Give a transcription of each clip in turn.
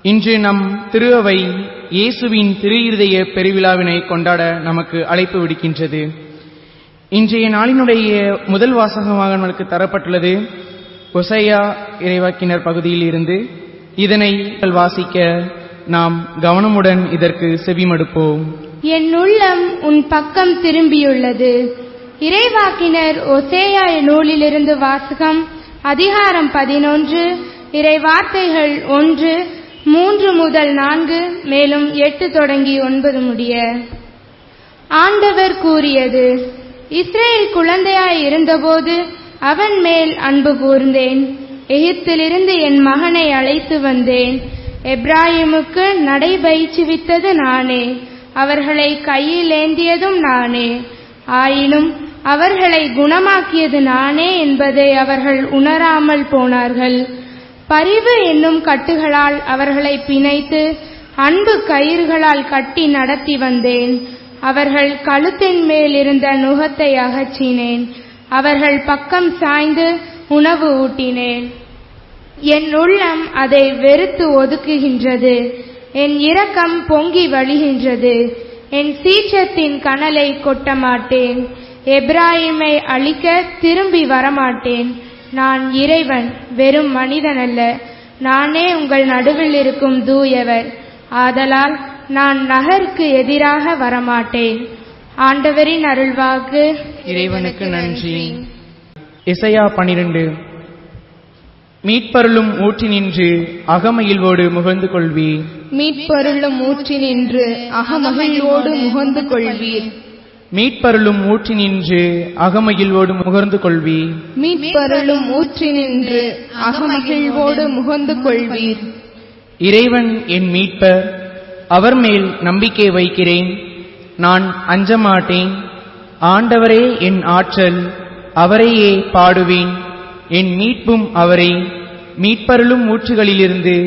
இன்று நம் திரு அவை இயேசுவின் திரு இருதய பெருவிழாவினை கொண்டாட நமக்கு அழைப்பு விடுக்கின்றது. இன்றைய நாளினுடைய முதல் வாசகமாக நமக்கு தரப்பட்டுள்ளது ஓசையா இறைவாக்கினர் பகுதியில் இருந்து. இதனை வாசிக்க நாம் கவனமுடன் இதற்கு செவிமடுப்போம். என் உள்ளம் உன் பக்கம் திரும்பியுள்ளது. இறைவாக்கினர் ஓசேயா நூலிலிருந்து வாசகம். அதிகாரம் 11, இறை வார்த்தைகள் 1, 3 முதல் 4, மேலும் 8 தொடங்கி 9 முடிய. ஆண்டவர் கூறியது: இஸ்ரேல் குழந்தையாய் இருந்தபோது அவன் மேல் அன்பு கூர்ந்தேன். எகிப்திலிருந்து என் மகனை அழைத்து வந்தேன். எப்ராயிமுக்கு நடைபயிற்றுவித்தது நானே, அவர்களை கையில் ஏந்தியதும் நானே. ஆயினும் அவர்களை குணமாக்கியது நானே என்பதை அவர்கள் உணராமல் போனார்கள். பரிவு என்னும் கட்டுகளால் அவர்களை பிணைத்து அன்பு கயிறுகளால் கட்டி நடத்தி வந்தேன். அவர்கள் கழுத்தின் மேல் இருந்த நுகத்தை அகற்றினேன். அவர்கள் பக்கம் சாய்ந்து உணவு ஊட்டினேன். என் உள்ளம் அதை வெறுத்து ஒதுக்குகின்றது. என் இரக்கம் பொங்கி வழிகின்றது. என் சீற்றத்தின் கனலை கொட்ட மாட்டேன். எப்ராயிமை அழிக்க திரும்பி வரமாட்டேன். நான் இறைவன், வெறும் மனிதன் அல்ல. நானே உங்கள் நடுவில் இருக்கும் தூயவர். ஆதலால் நான் நகருக்கு எதிராக வரமாட்டேன். ஆண்டவரின் அருள்வாக்கு. இறைவனுக்கு நன்றி. எசையா 12. மீட்பருளும் ஊற்றி நின்று அகமகிழ்வோடு முகந்து கொள்வீர். மீட்பருளும் ஊற்றி நின்று அகமகிழ்வோடு முகந்து கொள்வீர். மீட்பருளும் ஊற்றி நின்று அகமகிழ்வோடு முகர்ந்து கொள்வீர். மீட்பருளும் ஊற்றி நின்று அகமகிழ்வோடு முகந்து கொள்வீர். இறைவன் என் மீட்பர், அவர் மேல் நம்பிக்கை வைக்கிறேன். நான் அஞ்சமாட்டேன். ஆண்டவரே என் ஆற்றல், அவரையே பாடுவேன். என் மீட்பும் அவரே. மீட்பருளும் ஊற்றுகளிலிருந்து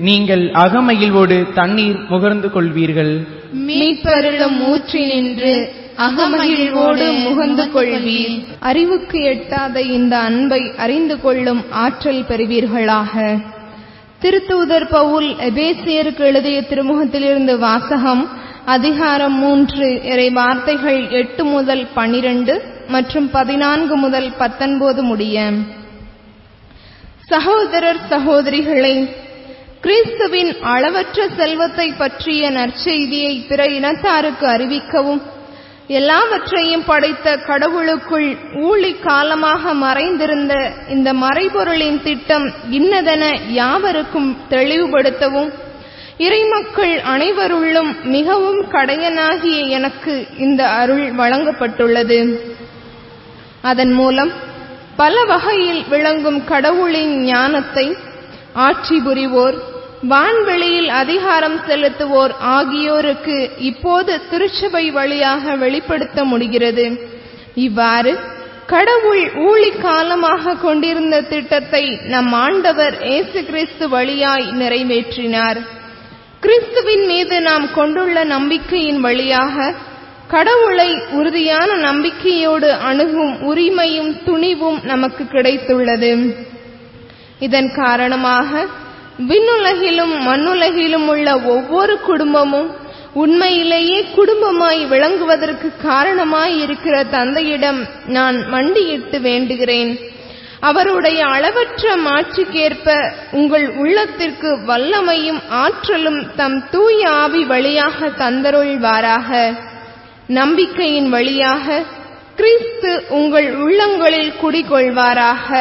நீங்கள் அகமகிழ்வோடு தண்ணீர் முகர்ந்து கொள்வீர்கள். மீட்பருளும் ஊற்றி நின்று அகமகிழ்வோடு முகந்து கொள்வீர். அறிவுக்கு எட்டாத இந்த அன்பை அறிந்து கொள்ளும் ஆற்றல் பெறுவீர்களாக. திருத்தூதர் பவுல் எபேசியருக்கு எழுதிய திருமுகத்திலிருந்து வாசகம். அதிகாரம் 3, இறை வார்த்தைகள் 8 முதல் 12 மற்றும் 14 முதல் 19 முடிய. சகோதரர் சகோதரிகளை, கிறிஸ்துவின் அளவற்ற செல்வத்தை பற்றிய நற்செய்தியை பிற இனத்தாருக்கு அறிவிக்கவும், எல்லாவற்றையும் படைத்த கடவுளுக்குள் ஊழி காலமாக மறைந்திருந்த இந்த மறைபொருளின் திட்டம் இன்னதென யாவருக்கும் தெளிவுபடுத்தவும், இறைமக்கள் அனைவருள்ளும் மிகவும் கடையனாகிய எனக்கு இந்த அருள் வழங்கப்பட்டுள்ளது. அதன் மூலம் பல வகையில் விளங்கும் கடவுளின் ஞானத்தை ஆட்சி புரிவோர், வான்வெளியில் அதிகாரம் செலுத்துவோர் ஆகியோருக்கு இப்போது திருச்சபை வழியாக வெளிப்படுத்த முடிகிறது. இவ்வாறு கடவுள் ஊழி காலமாக கொண்டிருந்த திட்டத்தை நம் ஆண்டவர் இயேசு கிறிஸ்து வழியாய் நிறைவேற்றினார். கிறிஸ்துவின் மீது நாம் கொண்டுள்ள நம்பிக்கையின் வழியாக கடவுளை உறுதியான நம்பிக்கையோடு அணுகும் உரிமையும் துணிவும் நமக்கு கிடைத்துள்ளது. இதன் காரணமாக விண்ணுலகிலும் மண்ணுலகிலும் உள்ள ஒவ்வொரு குடும்பமும் உண்மையிலேயே குடும்பமாய் விளங்குவதற்கு காரணமாய் இருக்கிற தந்தையிடம் நான் மண்டியிட்டு வேண்டுகிறேன். அவருடைய அளவற்ற மாட்சிக்கேற்ப உங்கள் உள்ளத்திற்கு வல்லமையும் ஆற்றலும் தம் தூய ஆவி வழியாக தந்தருள்வாராக. நம்பிக்கையின் வழியாக கிறிஸ்து உங்கள் உள்ளங்களில் குடிகொள்வாராக.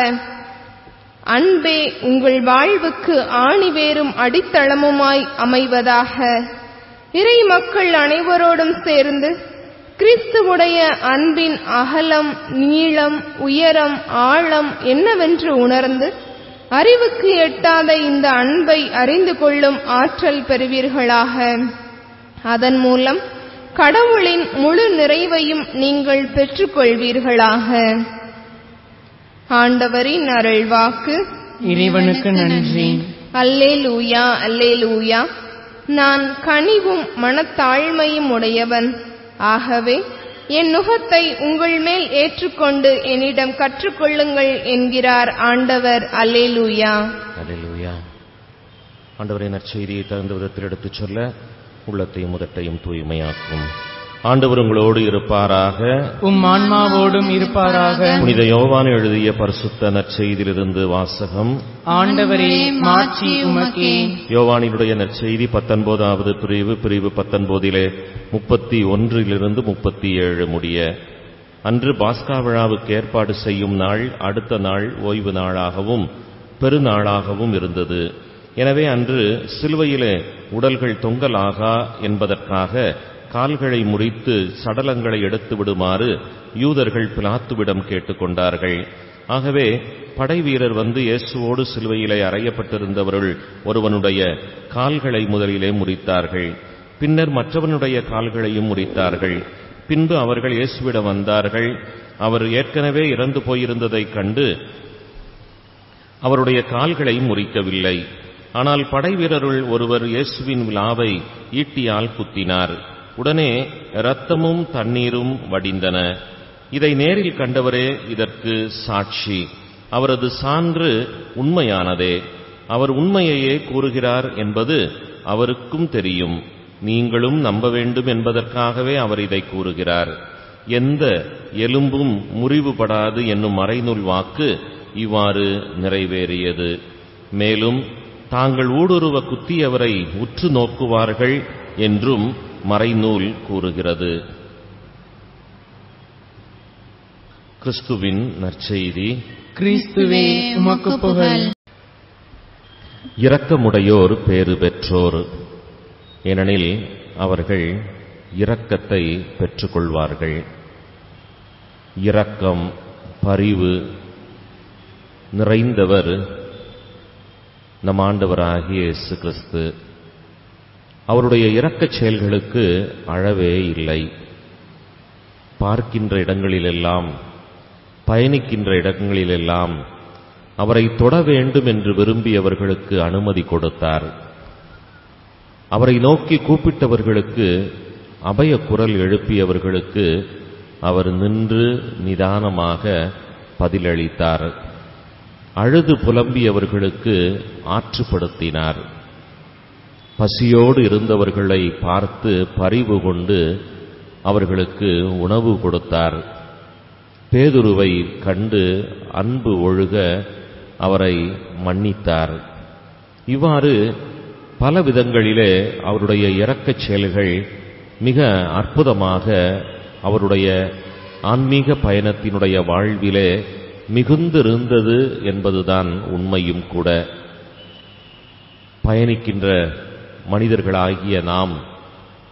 அன்பே உங்கள் வாழ்வுக்கு ஆணிவேரும் அடித்தளமுமாய் அமைவதாக. இறை மக்கள் அனைவரோடும் சேர்ந்து கிறிஸ்துவுடைய அன்பின் அகலம், நீளம், உயரம், ஆழம் என்னவென்று உணர்ந்து அறிவுக்கு எட்டாத இந்த அன்பை அறிந்து கொள்ளும் ஆற்றல் பெறுவீர்களாக. அதன் மூலம் கடவுளின் முழு நிறைவையும் நீங்கள் பெற்றுக்கொள்வீர்களாக. ஆண்டவரின் அருள்வாக்கு. இறைவனுக்கு நன்றி. அல்லேலூயா, அல்லேலூயா. நான் கனிவும் மனத்தாழ்மையும் உடையவன். ஆகவே என் நுகத்தை உங்கள் மேல் ஏற்றுக்கொண்டு என்னிடம் கற்றுக்கொள்ளுங்கள் என்கிறார் ஆண்டவர். அல்லேலூயா. ஆண்டவரின் நற்செய்தியை தகுந்த விதத்தில் எடுத்துச் சொல்ல உள்ளத்தையும் முதட்டையும் தூய்மையாக்கும். ஆண்டவர் உங்களோடு இருப்பாராக. உம் ஆன்மாவோடும் இருப்பாராக. புனித யோவான் எழுதிய பரிசுத்த நற்செய்தியிலிருந்து வாசகம். ஆண்டவரே, மாட்சி உமக்கே. யோவானினுடைய நற்செய்தி 19வது பிரிவு 19 31 37 முடிய. அன்று பாஸ்கா விழாவுக்கு ஏற்பாடு செய்யும் நாள் அடுத்த நாள் ஓய்வு நாளாகவும் பெருநாளாகவும் இருந்தது. எனவே அன்று சிலுவையிலே உடல்கள் தொங்கலாகா என்பதற்காக கால்களை முறித்து சடலங்களை எடுத்து விடுமாறு யூதர்கள் பிலாத்துவிடம் கேட்டுக்கொண்டார்கள். ஆகவே படைவீரர் வந்து இயேசுவோடு சிலுவையிலே அறையப்பட்டிருந்தவர்கள் ஒருவனுடைய கால்களை முதலிலே முறித்தார்கள். பின்னர் மற்றவனுடைய கால்களையும் முறித்தார்கள். பின்பு அவர்கள் இயேசுவிடம் வந்தார்கள். அவர் ஏற்கனவே இறந்து போயிருந்ததைக் கண்டு அவருடைய கால்களை முறிக்கவில்லை. ஆனால் படைவீரருள் ஒருவர் இயேசுவின் விலாவை ஈட்டியால் குத்தினார். உடனே இரத்தமும் தண்ணீரும் வடிந்தன. இதை நேரில் கண்டவரே இதற்கு சாட்சி. அவரது சான்று உண்மையானதே. அவர் உண்மையையே கூறுகிறார் என்பது அவருக்கும் தெரியும். நீங்களும் நம்ப வேண்டும் என்பதற்காகவே அவர் இதை கூறுகிறார். எந்த எலும்பும் முறிவுபடாது என்னும் மறைநூல் வாக்கு இவ்வாறு நிறைவேறியது. மேலும் தாங்கள் ஊடுருவ குத்தியவரை உற்று நோக்குவார்கள் என்றும் மறைநூல் கூறுகிறது. கிறிஸ்துவின் நற்செய்தி. கிறிஸ்துவே, உமக்கு புகழ். இரக்கமுடையோர் பேறு பெற்றோர், ஏனெனில் அவர்கள் இரக்கத்தை பெற்றுக்கொள்வார்கள். இரக்கம், பரிவு நிறைந்தவர் நம் ஆண்டவராகிய இயேசு கிறிஸ்து. அவருடைய இரக்கச் செயல்களுக்கு அளவே இல்லை. பார்க்கின்ற இடங்களிலெல்லாம், பயணிக்கின்ற இடங்களிலெல்லாம் அவரை தொட வேண்டும் என்று விரும்பியவர்களுக்கு அனுமதி கொடுத்தார். அவரை நோக்கி கூப்பிட்டவர்களுக்கு, அபய குரல் எழுப்பியவர்களுக்கு அவர் நின்று நிதானமாக பதிலளித்தார். அழுது புலம்பியவர்களுக்கு ஆற்றுப்படுத்தினார். பசியோடு இருந்தவர்களை பார்த்து பரிவு கொண்டு அவர்களுக்கு உணவு கொடுத்தார். பேதுருவை கண்டு அன்பு ஒழுக அவரை மன்னித்தார். இவ்வாறு பல விதங்களிலே அவருடைய இரக்கச் செயல்கள் மிக அற்புதமாக அவருடைய ஆன்மீக பயணத்தினுடைய வாழ்விலே மிகுந்திருந்தது என்பதுதான் உண்மையும் கூட. பயணிக்கின்ற மனிதர்களாகிய நாம்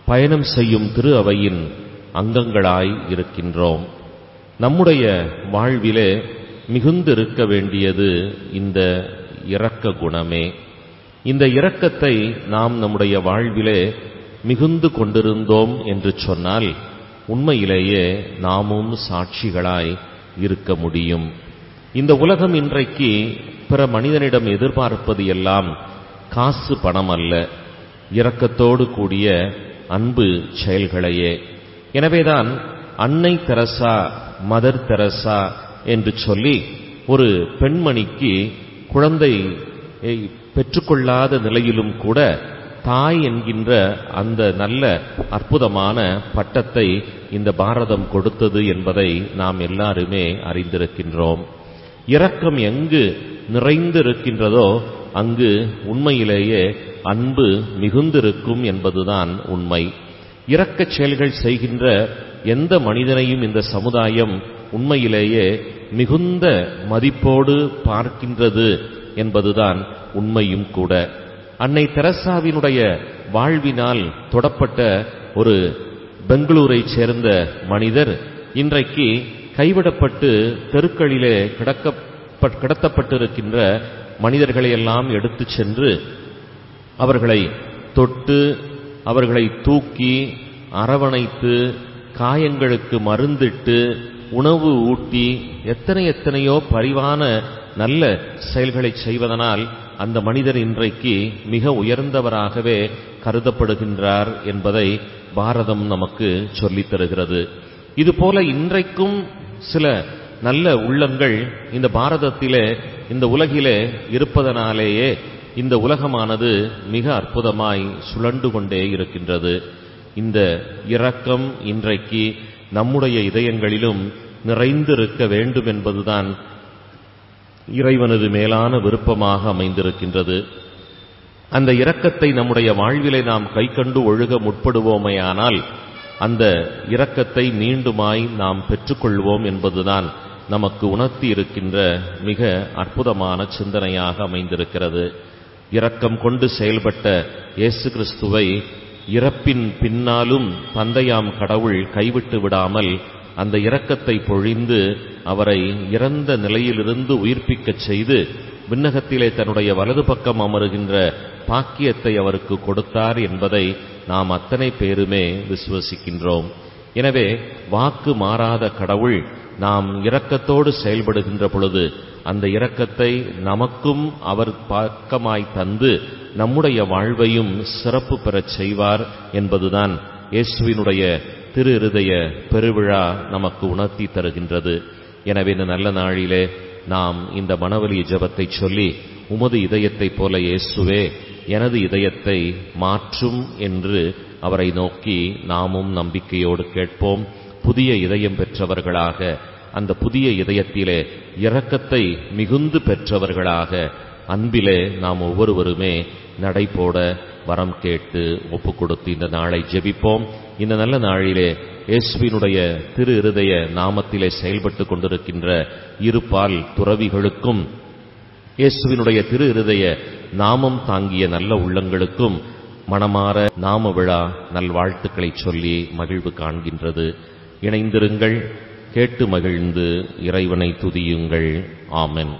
பயணம் செய்யும் திரு அவையின் அங்கங்களாய் இருக்கின்றோம். நம்முடைய வாழ்விலே மிகுந்திருக்க வேண்டியது இந்த இரக்க குணமே. இந்த இரக்கத்தை நாம் நம்முடைய வாழ்விலே மிகுந்து கொண்டிருந்தோம் என்று சொன்னால் உண்மையிலேயே நாமும் சாட்சிகளாய் இருக்க முடியும். இந்த உலகம் இன்றைக்கு பிற மனிதனிடம் எதிர்பார்ப்பது எல்லாம் காசு பணம் அல்ல, இரக்கத்தோடு கூடிய அன்பு செயல்களையே. எனவேதான் அன்னை தெரசா, மதர் தெரசா என்று சொல்லி ஒரு பெண்மணிக்கு குழந்தை பெற்றுக்கொள்ளாத நிலையிலும் கூட தாய் என்கின்ற அந்த நல்ல அற்புதமான பட்டத்தை இந்த பாரதம் கொடுத்தது என்பதை நாம் எல்லாருமே அறிந்திருக்கின்றோம். இரக்கம் எங்கு நிறைந்திருக்கின்றதோ அங்கு உண்மையிலேயே அன்பு மிகுந்திருக்கும் என்பதுதான் உண்மை. இரக்கச் செயல்கள் செய்கின்ற எந்த மனிதனையும் இந்த சமுதாயம் உண்மையிலேயே மிகுந்த மதிப்போடு பார்க்கின்றது என்பதுதான் உண்மையும் கூட. அன்னை தெரசாவினுடைய வாழ்வினால் தொடப்பட்ட ஒரு பெங்களூரைச் சேர்ந்த மனிதர் இன்றைக்கு கைவிடப்பட்டு தெருக்களிலே கிடத்தப்பட்டிருக்கின்ற மனிதர்களையெல்லாம் எடுத்துச் சென்று அவர்களை தொட்டு, அவர்களை தூக்கி அரவணைத்து, காயங்களுக்கு மருந்திட்டு, உணவு ஊட்டி, எத்தனையோ பரிவான நல்ல செயல்களை செய்வதனால் அந்த மனிதர் இன்றைக்கு மிக உயர்ந்தவராகவே கருதப்படுகின்றார் என்பதை பாரதம் நமக்கு சொல்லித் தருகிறது. இதுபோல இன்றைக்கும் சில நல்ல உள்ளங்கள் இந்த பாரதத்திலே, இந்த உலகிலே இருப்பதனாலேயே இந்த உலகமானது மிக அற்புதமாய் சுழண்டு கொண்டே இருக்கின்றது. இந்த இரக்கம் இன்றைக்கு நம்முடைய இதயங்களிலும் நிறைந்திருக்க வேண்டும் என்பதுதான் இறைவனது மேலான விருப்பமாக அமைந்திருக்கின்றது. அந்த இரக்கத்தை நம்முடைய வாழ்விலே நாம் கைக்கண்டு ஒழுக முற்படுவோமேயானால் அந்த இரக்கத்தை மீண்டுமாய் நாம் பெற்றுக்கொள்வோம் என்பதுதான் நமக்கு உணர்த்தி இருக்கின்ற மிக அற்புதமான சிந்தனையாக அமைந்திருக்கிறது. இரக்கம் கொண்டு செயல்பட்ட இயேசு கிறிஸ்துவை இறப்பின் பின்னாலும் தந்தையாம் கடவுள் கைவிட்டு விடாமல் அந்த இரக்கத்தை பொழிந்து அவரை இறந்த நிலையிலிருந்து உயிர்ப்பிக்கச் செய்து விண்ணகத்திலே தன்னுடைய வலது பக்கம் அமருகின்ற பாக்கியத்தை அவருக்கு கொடுத்தார் என்பதை நாம் அத்தனை பேருமே விசுவசிக்கின்றோம். எனவே வாக்கு மாறாத கடவுள் நாம் இரக்கத்தோடு செயல்படுகின்ற பொழுது அந்த இரக்கத்தை நமக்கும் அவர் பக்கமாய் தந்து நம்முடைய வாழ்வையும் சிறப்பு பெறச் செய்வார் என்பதுதான் இயேசுவினுடைய திரு இருதய பெருவிழா நமக்கு உணர்த்தி தருகின்றது. எனவே இந்த நல்ல நாளிலே நாம் இந்த மனவலி ஜெபத்தை சொல்லி, உமது இதயத்தைப் போல இயேசுவே எனது இதயத்தை மாற்றும் என்று அவரை நோக்கி நாமும் நம்பிக்கையோடு கேட்போம். புதிய இதயம் பெற்றவர்களாக, அந்த புதிய இதயத்திலே இரக்கத்தை மிகுந்து பெற்றவர்களாக, அன்பிலே நாம் ஒவ்வொருவருமே நடைபோட வரம் கேட்டு ஒப்புக் கொடுத்து இந்த நாளை ஜெபிப்போம். இந்த நல்ல நாளிலே இயேசுவினுடைய திரு இருதய நாமத்திலே செயல்பட்டு கொண்டிருக்கின்ற இருபால் துறவிகளுக்கும் இயேசுவினுடைய திரு இருதய நாமம் தாங்கிய நல்ல உள்ளங்களுக்கும் மனமாற நாம விழா நல்வாழ்த்துக்களை சொல்லி மகிழ்வு காண்கின்றது. இணைந்திருங்கள், கேட்டு மகிழ்ந்து இறைவனை துதியுங்கள். ஆமென்.